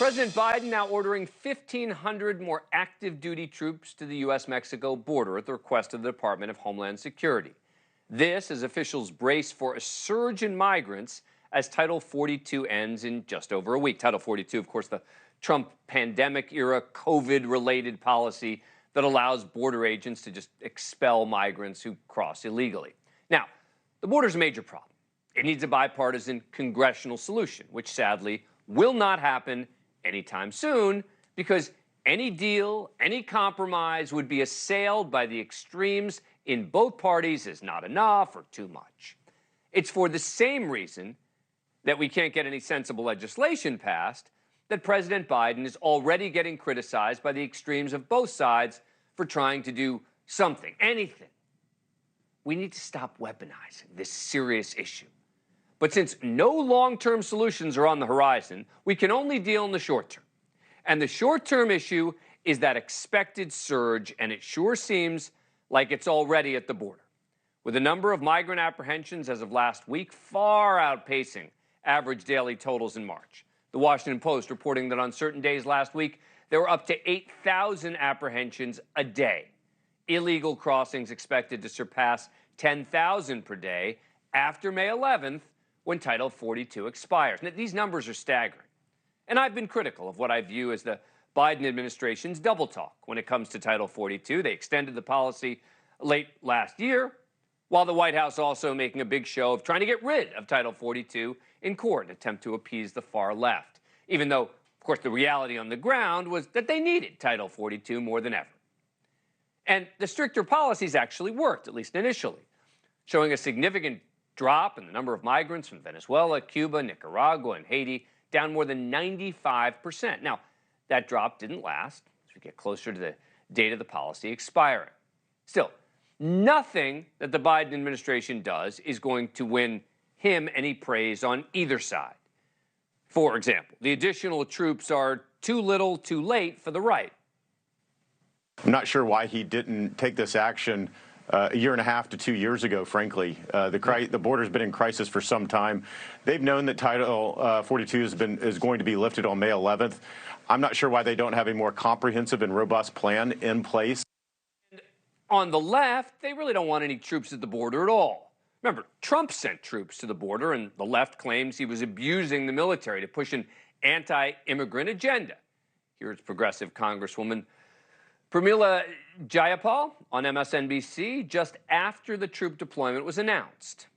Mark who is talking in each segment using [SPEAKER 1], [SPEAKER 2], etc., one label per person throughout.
[SPEAKER 1] President Biden now ordering 1,500 more active duty troops to the U.S.-Mexico border at the request of the Department of Homeland Security. This as officials brace for a surge in migrants as Title 42 ends in just over a week. Title 42, of course, the Trump pandemic-era COVID-related policy that allows border agents to just expel migrants who cross illegally. Now, the border's a major problem. It needs a bipartisan congressional solution, which sadly will not happen anytime soon because any deal, any compromise would be assailed by the extremes in both parties as not enough or too much. It's for the same reason that we can't get any sensible legislation passed that President Biden is already getting criticized by the extremes of both sides for trying to do something, anything. We need to stop weaponizing this serious issue. But since no long-term solutions are on the horizon, we can only deal in the short term. And the short-term issue is that expected surge, and it sure seems like it's already at the border, with the number of migrant apprehensions as of last week far outpacing average daily totals in March. The Washington Post reporting that on certain days last week, there were up to 8,000 apprehensions a day. Illegal crossings expected to surpass 10,000 per day after May 11th, when Title 42 expires. Now, these numbers are staggering. And I've been critical of what I view as the Biden administration's double talk when it comes to Title 42. They extended the policy late last year, while the White House also making a big show of trying to get rid of Title 42 in court, an attempt to appease the far left, even though, of course, the reality on the ground was that they needed Title 42 more than ever. And the stricter policies actually worked, at least initially, showing a significant drop in the number of migrants from Venezuela, Cuba, Nicaragua, and Haiti, down more than 95%. Now, that drop didn't last as we get closer to the date of the policy expiring. Still, nothing that the Biden administration does is going to win him any praise on either side. For example, the additional troops are too little, too late for the right.
[SPEAKER 2] I'm not sure why he didn't take this action a year and a half to 2 years ago, frankly. The border's been in crisis for some time. They've known that Title 42 is going to be lifted on May 11th. I'm not sure why they don't have a more comprehensive and robust plan in place.
[SPEAKER 1] And on the left, they really don't want any troops at the border at all. Remember, Trump sent troops to the border, and the left claims he was abusing the military to push an anti-immigrant agenda. Here's progressive Congresswoman Pramila Jayapal on MSNBC just after the troop deployment was announced.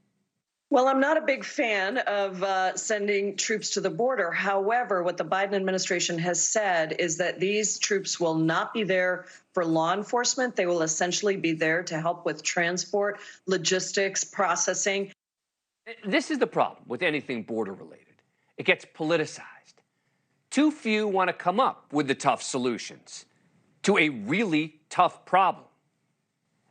[SPEAKER 3] Well, I'm not a big fan of sending troops to the border. However, what the Biden administration has said is that these troops will not be there for law enforcement. They will essentially be there to help with transport, logistics, processing.
[SPEAKER 1] This is the problem with anything border related. It gets politicized. Too few want to come up with the tough solutions to a really tough problem.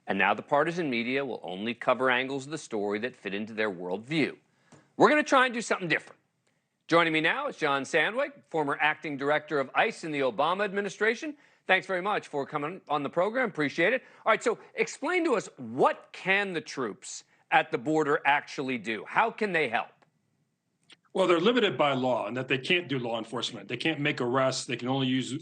[SPEAKER 1] And now the partisan media will only cover angles of the story that fit into their worldview. We're going to try and do something different. Joining me now is John Sandweg, former acting director of ICE in the Obama administration. Thanks very much for coming on the program. Appreciate it. All right, so explain to us, what can the troops at the border actually do? How can they help?
[SPEAKER 4] Well, they're limited by law in that they can't do law enforcement. They can't make arrests. They can only use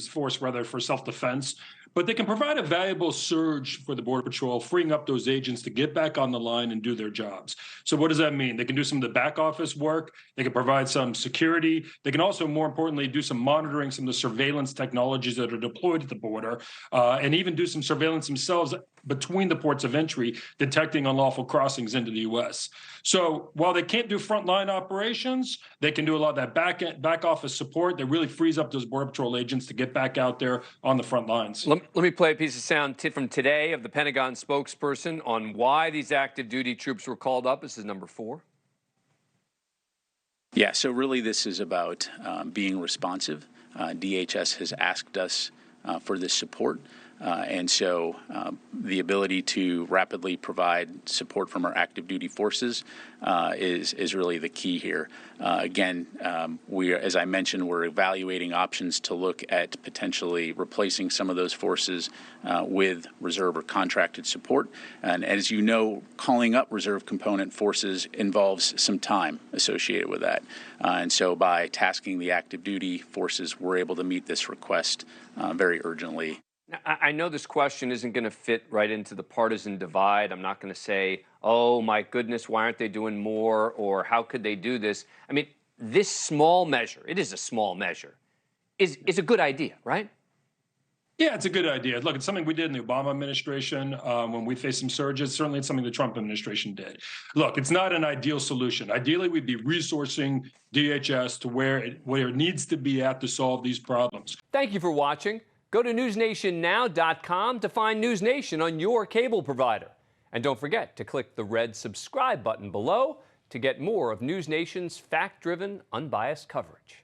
[SPEAKER 4] force rather for self-defense. But they can provide a valuable surge for the Border Patrol, freeing up those agents to get back on the line and do their jobs. So what does that mean? They can do some of the back office work. They can provide some security. They can also, more importantly, do some monitoring, some of the surveillance technologies that are deployed at the border, and even do some surveillance themselves between the ports of entry, detecting unlawful crossings into the U.S. So while they can't do frontline operations, they can do a lot of that back office support that really frees up those Border Patrol agents to get back out there on the front lines.
[SPEAKER 1] Let me play a piece of sound from today of the Pentagon spokesperson on why these active duty troops were called up. This is number 4.
[SPEAKER 5] Yeah, so really this is about being responsive. DHS has asked us for this support. And so the ability to rapidly provide support from our active duty forces is really the key here. Again, as I mentioned, we're evaluating options to look at potentially replacing some of those forces with reserve or contracted support. And as you know, calling up reserve component forces involves some time associated with that. And so by tasking the active duty forces, we're able to meet this request very urgently.
[SPEAKER 1] Now, I know this question isn't going to fit right into the partisan divide. I'm not going to say, oh, my goodness, why aren't they doing more? Or how could they do this? I mean, this small measure, it is a small measure, is a good idea, right?
[SPEAKER 4] Yeah, it's a good idea. Look, it's something we did in the Obama administration when we faced some surges. Certainly, it's something the Trump administration did. Look, it's not an ideal solution. Ideally, we'd be resourcing DHS to where it needs to be at to solve these problems.
[SPEAKER 1] Thank you for watching. Go to newsnationnow.com to find NewsNation on your cable provider. And don't forget to click the red subscribe button below to get more of NewsNation's fact-driven, unbiased coverage.